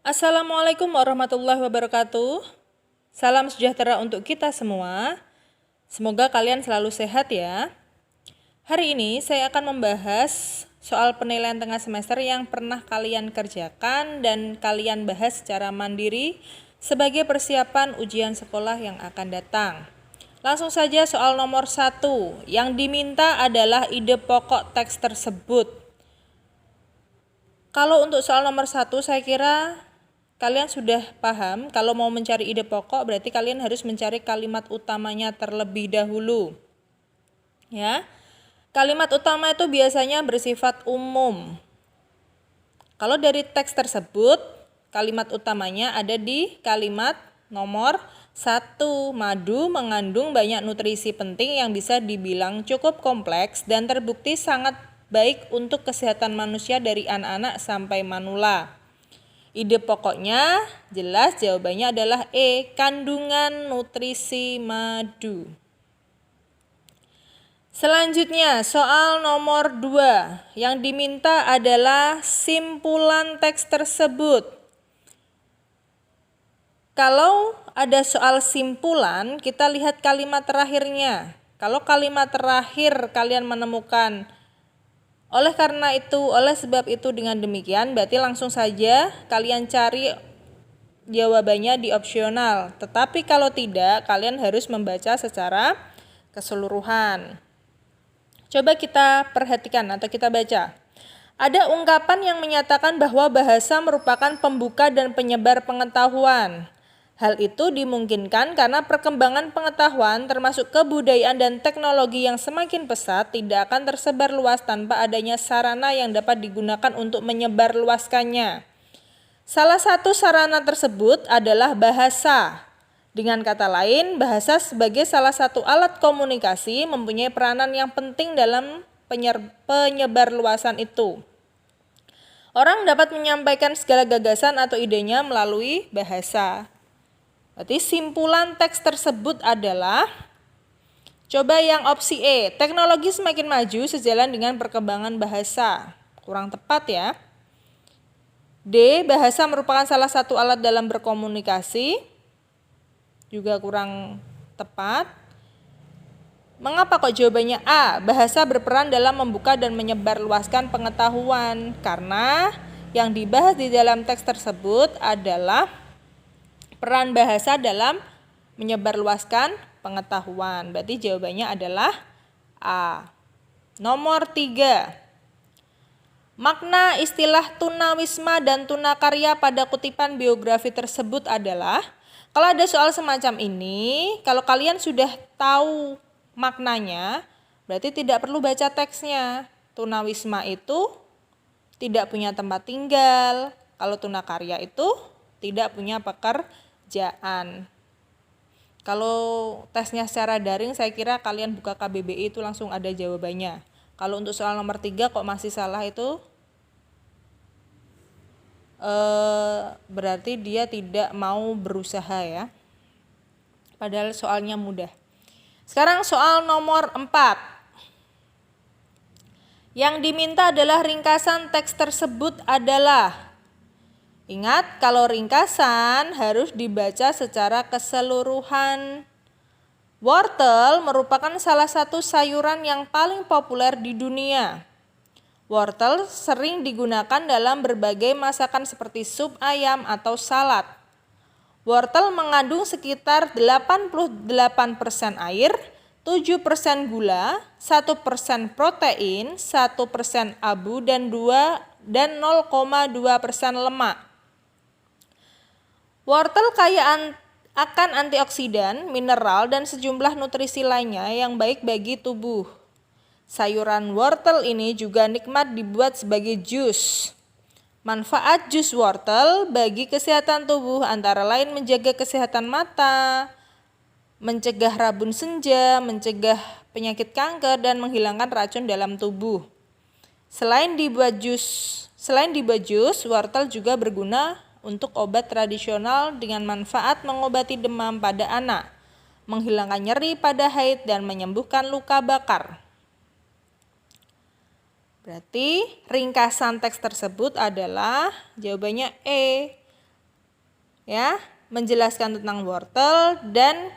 Assalamualaikum warahmatullahi wabarakatuh. Salam sejahtera untuk kita semua. Semoga kalian selalu sehat ya. Hari ini saya akan membahas soal penilaian tengah semester yang pernah kalian kerjakan dan kalian bahas secara mandiri sebagai persiapan ujian sekolah yang akan datang. Langsung saja soal nomor 1. Yang diminta adalah ide pokok teks tersebut. Kalau untuk soal nomor 1 saya kira kalian sudah paham. Kalau mau mencari ide pokok berarti kalian harus mencari kalimat utamanya terlebih dahulu. Ya. Kalimat utama itu biasanya bersifat umum. Kalau dari teks tersebut, kalimat utamanya ada di kalimat nomor 1. Madu mengandung banyak nutrisi penting yang bisa dibilang cukup kompleks dan terbukti sangat baik untuk kesehatan manusia dari anak-anak sampai manula. Ide pokoknya jelas jawabannya adalah E, kandungan nutrisi madu. Selanjutnya soal nomor 2. Yang diminta adalah simpulan teks tersebut. Kalau ada soal simpulan, kita lihat kalimat terakhirnya. Kalau kalimat terakhir kalian menemukan oleh karena itu, oleh sebab itu, dengan demikian, berarti langsung saja kalian cari jawabannya di opsional. Tetapi kalau tidak, kalian harus membaca secara keseluruhan. Coba kita perhatikan atau kita baca. Ada ungkapan yang menyatakan bahwa bahasa merupakan pembuka dan penyebar pengetahuan. Hal itu dimungkinkan karena perkembangan pengetahuan termasuk kebudayaan dan teknologi yang semakin pesat tidak akan tersebar luas tanpa adanya sarana yang dapat digunakan untuk menyebarluaskannya. Salah satu sarana tersebut adalah bahasa. Dengan kata lain, bahasa sebagai salah satu alat komunikasi mempunyai peranan yang penting dalam penyebarluasan itu. Orang dapat menyampaikan segala gagasan atau idenya melalui bahasa. Berarti simpulan teks tersebut adalah, coba yang opsi E, teknologi semakin maju sejalan dengan perkembangan bahasa. Kurang tepat ya. D, bahasa merupakan salah satu alat dalam berkomunikasi. Juga kurang tepat. Mengapa kok jawabannya A, bahasa berperan dalam membuka dan menyebarluaskan pengetahuan? Karena yang dibahas di dalam teks tersebut adalah peran bahasa dalam menyebarluaskan pengetahuan. Berarti jawabannya adalah A. Nomor 3. Makna istilah tunawisma dan tunakarya pada kutipan biografi tersebut adalah, kalau ada soal semacam ini, kalau kalian sudah tahu maknanya, berarti tidak perlu baca teksnya. Tunawisma itu tidak punya tempat tinggal. Kalau tunakarya itu tidak punya pekerjaan. Kalau tesnya secara daring, saya kira kalian buka KBBI itu langsung ada jawabannya. Kalau untuk soal nomor 3 kok masih salah itu berarti dia tidak mau berusaha ya. Padahal soalnya mudah. Sekarang soal nomor 4. Yang diminta adalah ringkasan teks tersebut adalah, ingat, kalau ringkasan harus dibaca secara keseluruhan. Wortel merupakan salah satu sayuran yang paling populer di dunia. Wortel sering digunakan dalam berbagai masakan seperti sup ayam atau salad. Wortel mengandung sekitar 88% air, 7% gula, 1% protein, 1% abu, dan 0,2% lemak. Wortel kaya akan antioksidan, mineral, dan sejumlah nutrisi lainnya yang baik bagi tubuh. Sayuran wortel ini juga nikmat dibuat sebagai jus. Manfaat jus wortel bagi kesehatan tubuh antara lain menjaga kesehatan mata, mencegah rabun senja, mencegah penyakit kanker, dan menghilangkan racun dalam tubuh. Selain dibuat jus, wortel juga berguna untuk obat tradisional dengan manfaat mengobati demam pada anak, menghilangkan nyeri pada haid, dan menyembuhkan luka bakar. Berarti ringkasan teks tersebut adalah jawabannya E, ya, menjelaskan tentang wortel dan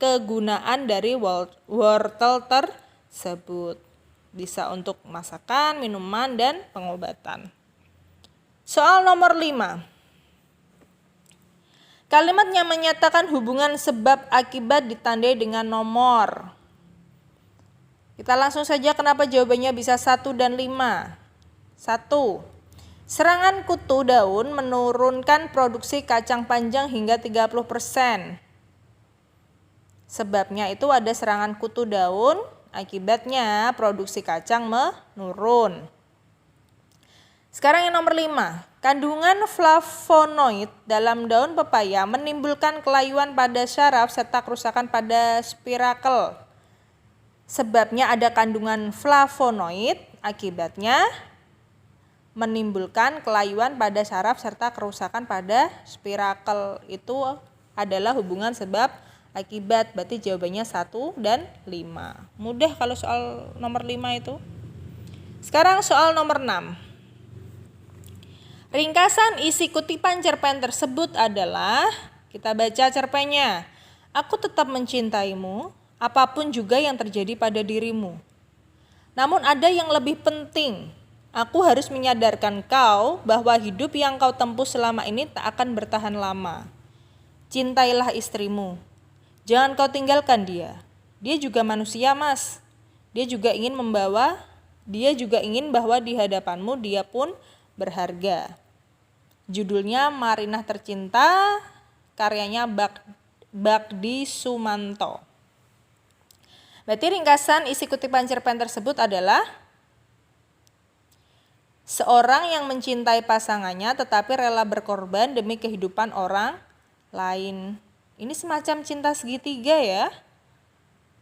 kegunaan dari wortel tersebut. Bisa untuk masakan, minuman, dan pengobatan. Soal nomor 5. Kalimat yang menyatakan hubungan sebab akibat ditandai dengan nomor. Kita langsung saja kenapa jawabannya bisa 1 dan 5. 1. Serangan kutu daun menurunkan produksi kacang panjang hingga 30%. Sebabnya itu ada serangan kutu daun, akibatnya produksi kacang menurun. Sekarang yang nomor 5. Kandungan flavonoid dalam daun pepaya menimbulkan kelayuan pada syaraf serta kerusakan pada spirakel. Sebabnya ada kandungan flavonoid, akibatnya menimbulkan kelayuan pada syaraf serta kerusakan pada spirakel. Itu adalah hubungan sebab akibat, berarti jawabannya 1 dan 5. Mudah kalau soal nomor 5 itu. Sekarang soal nomor 6. Ringkasan isi kutipan cerpen tersebut adalah, kita baca cerpennya. Aku tetap mencintaimu, apapun juga yang terjadi pada dirimu. Namun ada yang lebih penting. Aku harus menyadarkan kau bahwa hidup yang kau tempuh selama ini tak akan bertahan lama. Cintailah istrimu. Jangan kau tinggalkan dia. Dia juga manusia, Mas. Dia juga ingin bahwa di hadapanmu dia pun berharga. Judulnya Marinah Tercinta, karyanya Bagdi Sumanto. Berarti ringkasan isi kutipan cerpen tersebut adalah, seorang yang mencintai pasangannya tetapi rela berkorban demi kehidupan orang lain. Ini semacam cinta segitiga ya,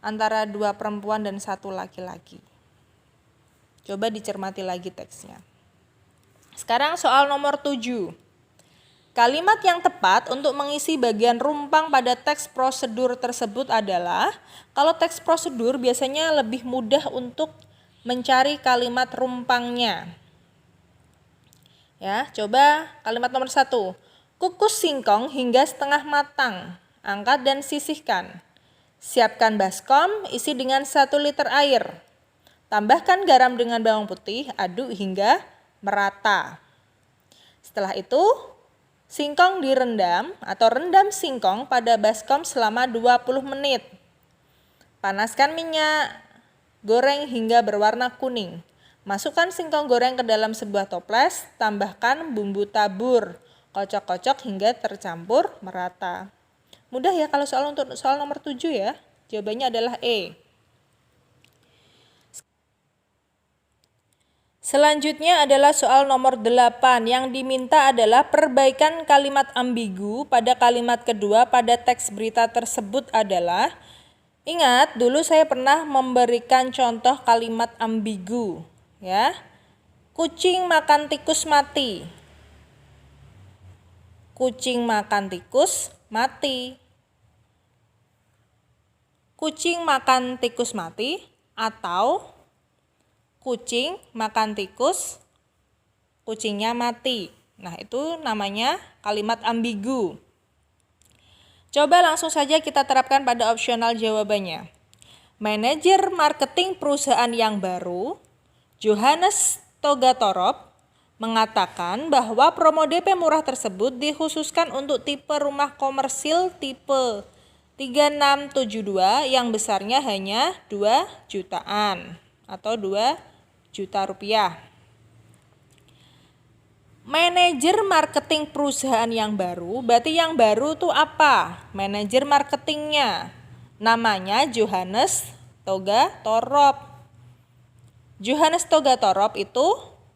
antara 2 perempuan dan 1 laki-laki. Coba dicermati lagi teksnya. Sekarang soal nomor 7. Kalimat yang tepat untuk mengisi bagian rumpang pada teks prosedur tersebut adalah, kalau teks prosedur biasanya lebih mudah untuk mencari kalimat rumpangnya. Ya, coba kalimat nomor 1. Kukus singkong hingga setengah matang. Angkat dan sisihkan. Siapkan baskom, isi dengan 1 liter air. Tambahkan garam dengan bawang putih, aduk hingga merata. Setelah itu, singkong direndam atau rendam singkong pada baskom selama 20 menit. Panaskan minyak goreng hingga berwarna kuning. Masukkan singkong goreng ke dalam sebuah toples, tambahkan bumbu tabur. Kocok-kocok hingga tercampur merata. Mudah ya kalau untuk soal nomor 7 ya. Jawabannya adalah E. Selanjutnya adalah soal nomor 8. Yang diminta adalah perbaikan kalimat ambigu pada kalimat kedua pada teks berita tersebut adalah, ingat dulu saya pernah memberikan contoh kalimat ambigu ya. Kucing makan tikus mati. Kucing makan tikus mati. Kucing makan tikus mati atau kucing makan tikus, kucingnya mati. Nah, itu namanya kalimat ambigu. Coba langsung saja kita terapkan pada opsional jawabannya. Manajer marketing perusahaan yang baru, Johannes Togatorop, mengatakan bahwa promo DP murah tersebut dikhususkan untuk tipe rumah komersil tipe 3672 yang besarnya hanya 2 jutaan atau 2 juta rupiah. Manajer marketing perusahaan yang baru, berarti yang baru tuh apa? Manajer marketingnya. Namanya Johannes Togatorop. Johannes Togatorop itu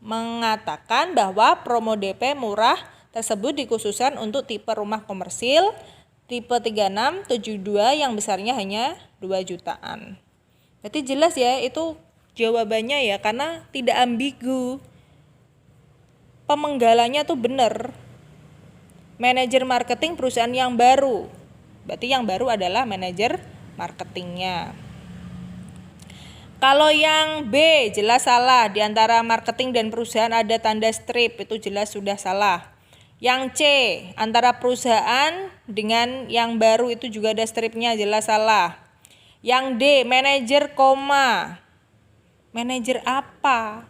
mengatakan bahwa promo DP murah tersebut dikhususkan untuk tipe rumah komersil tipe 3672 yang besarnya hanya 2 jutaan. Berarti jelas ya itu jawabannya ya, karena tidak ambigu. Pemenggalannya tuh benar. Manajer marketing perusahaan yang baru. Berarti yang baru adalah manajer marketingnya. Kalau yang B jelas salah, di antara marketing dan perusahaan ada tanda strip, itu jelas sudah salah. Yang C, antara perusahaan dengan yang baru itu juga ada stripnya, jelas salah. Yang D, manajer koma. Manajer apa?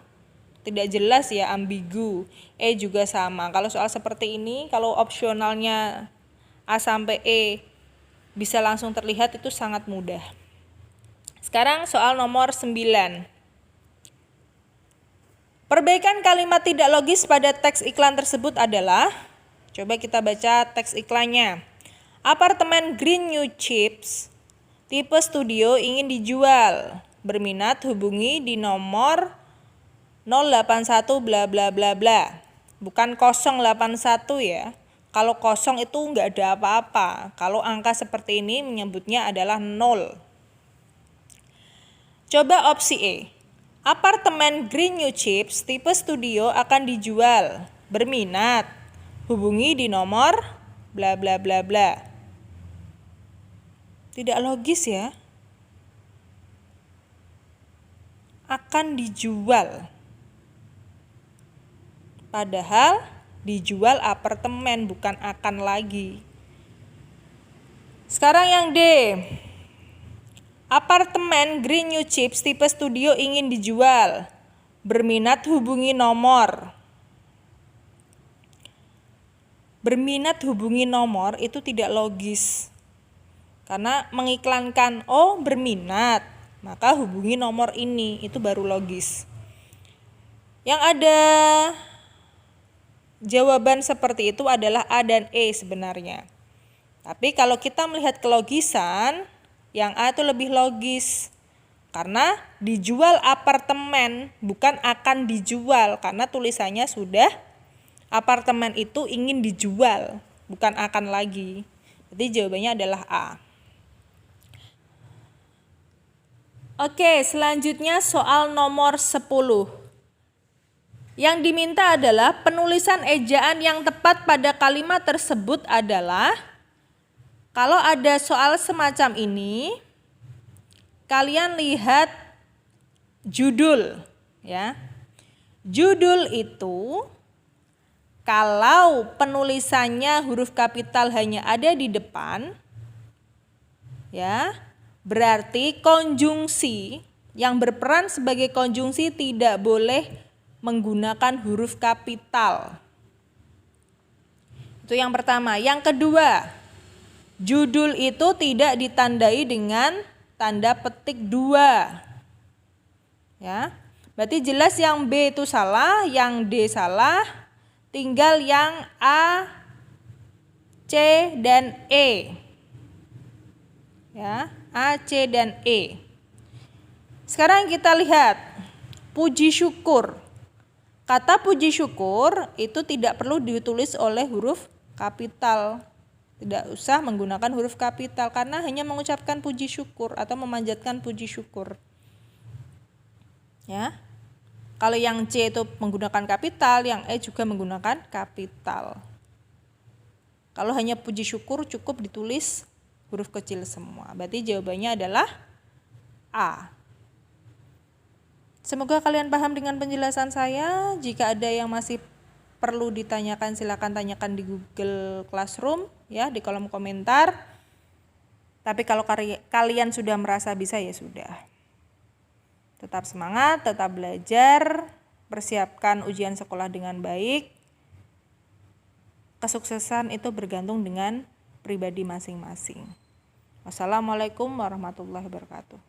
Tidak jelas ya, ambigu. E juga sama. Kalau soal seperti ini, kalau opsionalnya A sampai E bisa langsung terlihat, itu sangat mudah. Sekarang soal nomor 9. Perbaikan kalimat tidak logis pada teks iklan tersebut adalah, coba kita baca teks iklannya. Apartemen Green New Chips tipe studio ingin dijual. Berminat hubungi di nomor 081 bla bla bla bla. Bukan 081 ya. Kalau kosong itu enggak ada apa-apa. Kalau angka seperti ini menyebutnya adalah 0. Coba opsi E. Apartemen Green New Chips tipe studio akan dijual. Berminat hubungi di nomor bla bla bla bla. Tidak logis ya. Akan dijual. Padahal dijual apartemen, bukan akan lagi. Sekarang yang D. Apartemen Green New Chips tipe studio ingin dijual. Berminat hubungi nomor. Berminat hubungi nomor itu tidak logis. Karena mengiklankan, oh berminat, maka hubungi nomor ini, itu baru logis. Yang ada jawaban seperti itu adalah A dan E sebenarnya. Tapi kalau kita melihat kelogisan, yang A itu lebih logis. Karena dijual apartemen, bukan akan dijual. Karena tulisannya sudah apartemen itu ingin dijual, bukan akan lagi. Jadi jawabannya adalah A. Oke, selanjutnya soal nomor 10. Yang diminta adalah penulisan ejaan yang tepat pada kalimat tersebut adalah, kalau ada soal semacam ini, kalian lihat judul ya. Judul itu kalau penulisannya huruf kapital hanya ada di depan ya, berarti konjungsi yang berperan sebagai konjungsi tidak boleh menggunakan huruf kapital. Itu yang pertama. Yang kedua, judul itu tidak ditandai dengan tanda petik 2. Ya. Berarti jelas yang B itu salah, yang D salah, tinggal yang A, C dan E. Ya, A, C dan E. Sekarang kita lihat puji syukur. Kata puji syukur itu tidak perlu ditulis oleh huruf kapital. Tidak usah menggunakan huruf kapital karena hanya mengucapkan puji syukur atau memanjatkan puji syukur. Ya. Kalau yang C itu menggunakan kapital, yang E juga menggunakan kapital. Kalau hanya puji syukur cukup ditulis huruf kecil semua. Berarti jawabannya adalah A. Semoga kalian paham dengan penjelasan saya. Jika ada yang masih perlu ditanyakan, silakan tanyakan di Google Classroom ya, di kolom komentar. Tapi kalau kalian sudah merasa bisa ya sudah. Tetap semangat, tetap belajar, persiapkan ujian sekolah dengan baik. Kesuksesan itu bergantung dengan pribadi masing-masing. Wassalamualaikum warahmatullahi wabarakatuh.